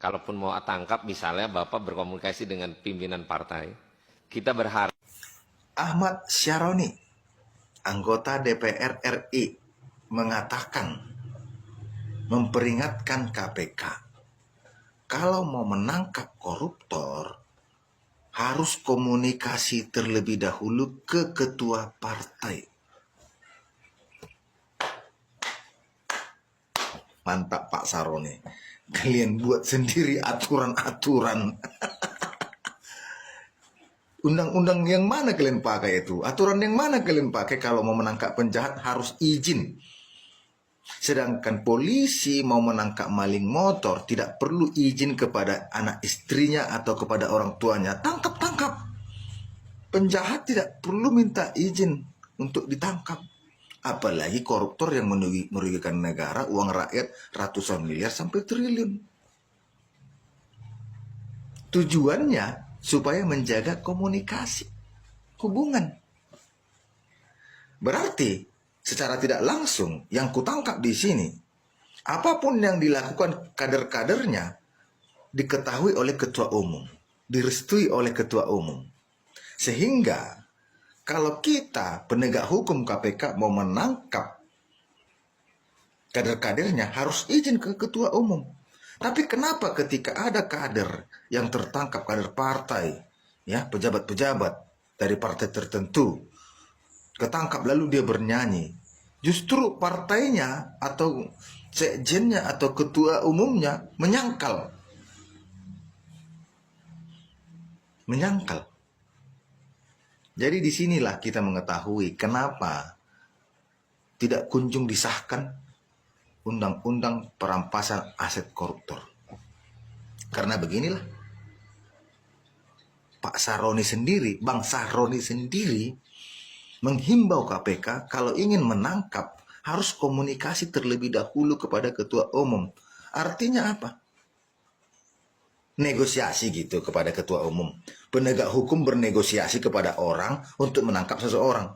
kalaupun mau tangkap misalnya Bapak berkomunikasi dengan pimpinan partai, kita berharap Ahmad Syaroni, anggota DPR RI, mengatakan, memperingatkan KPK, kalau mau menangkap koruptor, harus komunikasi terlebih dahulu ke ketua partai. Mantap Pak Saroni, kalian buat sendiri aturan-aturan. Undang-undang yang mana kalian pakai itu? Aturan yang mana kalian pakai kalau mau menangkap penjahat harus izin? Sedangkan polisi mau menangkap maling motor tidak perlu izin kepada anak istrinya atau kepada orang tuanya. Tangkap. Penjahat tidak perlu minta izin untuk ditangkap. Apalagi koruptor yang merugikan negara, uang rakyat ratusan miliar sampai triliun. Tujuannya supaya menjaga komunikasi, hubungan. Berarti secara tidak langsung yang kutangkap di sini, apapun yang dilakukan kader-kadernya diketahui oleh ketua umum, direstui oleh ketua umum. Sehingga kalau kita penegak hukum KPK mau menangkap kader-kadernya harus izin ke ketua umum. Tapi kenapa ketika ada kader yang tertangkap, kader partai, ya pejabat-pejabat dari partai tertentu, ketangkap lalu dia bernyanyi, justru partainya atau sekjennya atau ketua umumnya menyangkal. Jadi disinilah kita mengetahui kenapa tidak kunjung disahkan undang-undang perampasan aset koruptor. Karena beginilah, Pak Saroni sendiri, Bang Saroni sendiri menghimbau KPK kalau ingin menangkap harus komunikasi terlebih dahulu kepada ketua umum. Artinya apa? Negosiasi gitu kepada ketua umum. Penegak hukum bernegosiasi kepada orang untuk menangkap seseorang.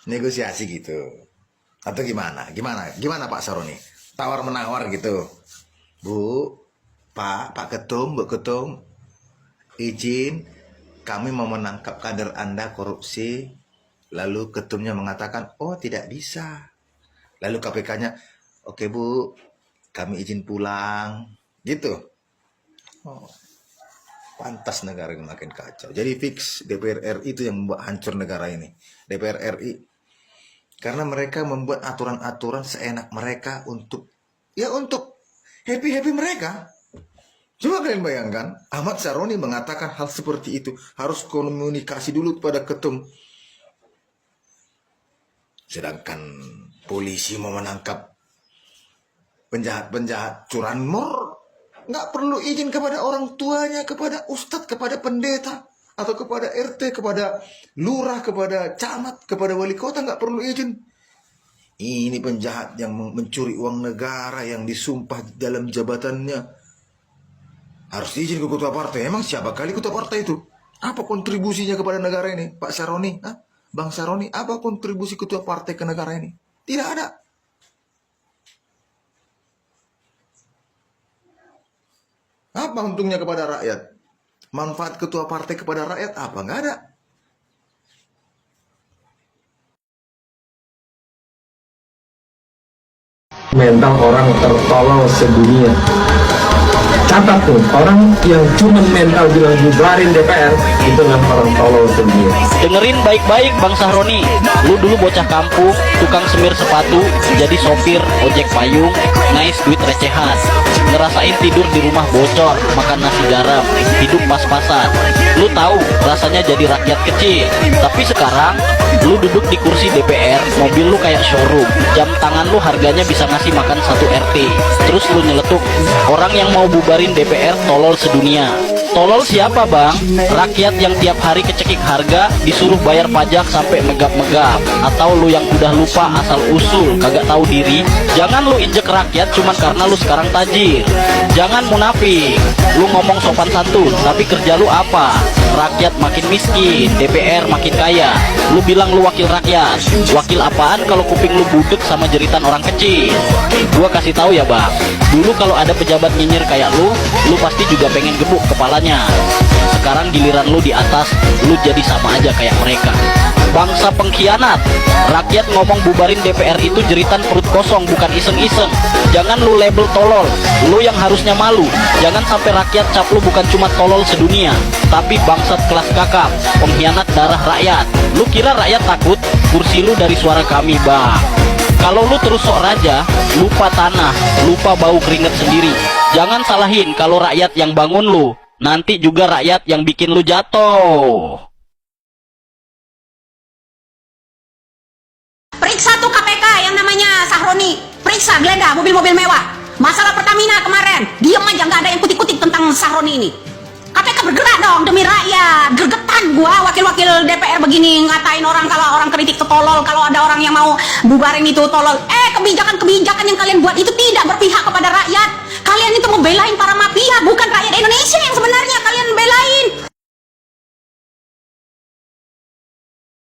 Negosiasi gitu. Atau gimana? Gimana Pak Saroni? Tawar-menawar gitu. Bu, Pak Ketum, Bu Ketum, izin kami mau menangkap kader Anda korupsi. Lalu ketumnya mengatakan, oh tidak bisa. Lalu KPK-nya, oke Bu, kami izin pulang. Gitu. Oh, pantas negara ini makin kacau. Jadi fix DPR RI itu yang membuat hancur negara ini. DPR RI. Karena mereka membuat aturan-aturan seenak mereka untuk happy mereka. Coba kalian bayangkan, Ahmad Syaroni mengatakan hal seperti itu. Harus komunikasi dulu kepada ketum. Sedangkan polisi mau menangkap penjahat-penjahat curanmor, nggak perlu izin kepada orang tuanya, kepada ustadz, kepada pendeta, atau kepada RT, kepada lurah, kepada camat, kepada wali kota, nggak perlu izin. Ini penjahat yang mencuri uang negara, yang disumpah dalam jabatannya. Harus izin ke ketua partai. Emang siapa kali ketua partai itu? Apa kontribusinya kepada negara ini? Pak Saroni, Bang Saroni, apa kontribusi ketua partai ke negara ini? Tidak ada. Apa untungnya kepada rakyat? Manfaat ketua partai kepada rakyat apa? Nggak ada. Mental orang tertolong sedunia. Catat tuh, orang yang cuma mental bilang bubarin DPR itu memang orang tolol sedunia. Dengerin baik-baik Bang Sahroni. Lu dulu bocah kampung, tukang semir sepatu, jadi sopir, ojek payung, ngais duit recehan. Ngerasain tidur di rumah bocor, makan nasi garam, hidup pas-pasan. Lu tahu rasanya jadi rakyat kecil. Tapi sekarang lu duduk di kursi DPR, mobil lu kayak showroom, jam tangan lu harganya bisa ngasih makan 1 RT. Terus lu nyeletuk, orang yang mau bubarin DPR tolol sedunia. Tolol siapa bang? Rakyat yang tiap hari kecekik harga, disuruh bayar pajak sampai megap-megap. Atau lu yang udah lupa asal usul, kagak tahu diri? Jangan lu injek rakyat cuman karena lu sekarang tajir. Jangan munafik, lu ngomong sopan santun, tapi kerja lu apa? Rakyat makin miskin, DPR makin kaya. Lu bilang lu wakil rakyat. Wakil apaan kalau kuping lu budek sama jeritan orang kecil? Gua kasih tahu ya bang, dulu kalau ada pejabat nyinyir kayak lu pasti juga pengen gebuk kepalanya. Sekarang giliran lu di atas, lu jadi sama aja kayak mereka. Bangsa pengkhianat. Rakyat ngomong bubarin DPR itu jeritan perut kosong, bukan iseng-iseng. Jangan lu label tolol, lu yang harusnya malu. Jangan sampai rakyat cap lu bukan cuma tolol sedunia, tapi bangsat kelas kakap, pengkhianat darah rakyat. Lu kira rakyat takut? Kursi lu dari suara kami bang. Kalau lu terus sok raja, lupa tanah, lupa bau keringet sendiri. Jangan salahin kalau rakyat yang bangun lu, nanti juga rakyat yang bikin lu jatuh. Periksa tuh KPK yang namanya Sahroni. Periksa, geledah mobil-mobil mewah. Masalah Pertamina kemarin, diam aja, nggak ada yang kutip-kutip tentang Sahroni ini. KPK bergerak dong demi rakyat. Gergetan gua wakil-wakil DPR begini ngatain orang kalau orang kritik itu tolol, kalau ada orang yang mau bubarin itu tolol. Kebijakan-kebijakan yang kalian buat itu tidak berpihak kepada rakyat.